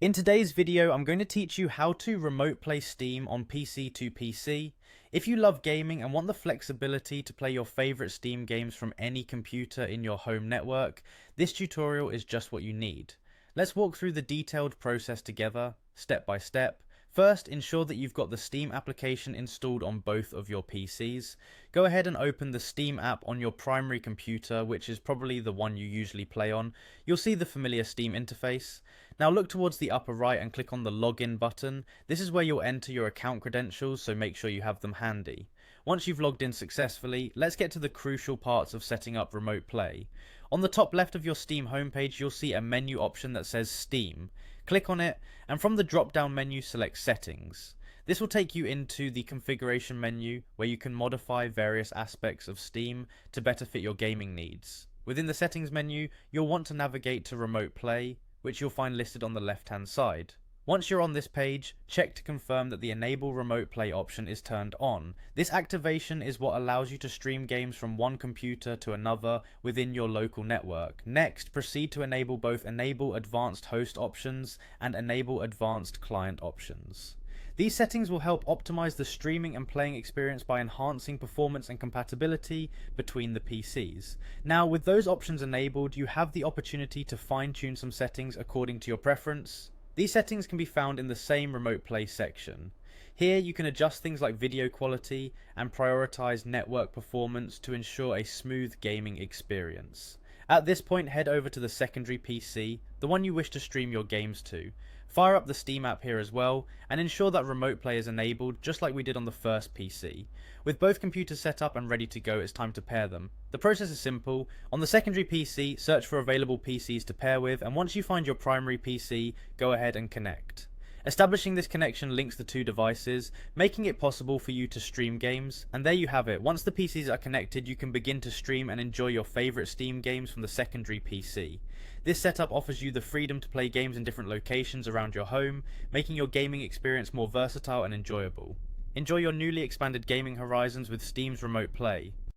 In today's video, I'm going to teach you how to remote play Steam on PC to PC. If you love gaming and want the flexibility to play your favorite Steam games from any computer in your home network, this tutorial is just what you need. Let's walk through the detailed process together, step by step. First, ensure that you've got the Steam application installed on both of your PCs. Go ahead and open the Steam app on your primary computer, which is probably the one you usually play on. You'll see the familiar Steam interface. Now look towards the upper right and click on the login button. This is where you'll enter your account credentials, so make sure you have them handy. Once you've logged in successfully, let's get to the crucial parts of setting up remote play. On the top left of your Steam homepage, you'll see a menu option that says Steam. Click on it, and from the drop-down menu, select Settings. This will take you into the configuration menu, where you can modify various aspects of Steam to better fit your gaming needs. Within the Settings menu, you'll want to navigate to Remote Play, which you'll find listed on the left-hand side. Once you're on this page, check to confirm that the Enable Remote Play option is turned on. This activation is what allows you to stream games from one computer to another within your local network. Next, proceed to enable both Enable Advanced Host options and Enable Advanced Client options. These settings will help optimize the streaming and playing experience by enhancing performance and compatibility between the PCs. Now, with those options enabled, you have the opportunity to fine-tune some settings according to your preference. These settings can be found in the same Remote Play section. Here you can adjust things like video quality and prioritize network performance to ensure a smooth gaming experience. At this point, head over to the secondary PC, the one you wish to stream your games to. Fire up the Steam app here as well, and ensure that Remote Play is enabled just like we did on the first PC. With both computers set up and ready to go, it's time to pair them. The process is simple. On the secondary PC, search for available PCs to pair with, and once you find your primary PC, go ahead and connect. Establishing this connection links the two devices, making it possible for you to stream games, and there you have it. Once the PCs are connected, you can begin to stream and enjoy your favourite Steam games from the secondary PC. This setup offers you the freedom to play games in different locations around your home, making your gaming experience more versatile and enjoyable. Enjoy your newly expanded gaming horizons with Steam's Remote Play.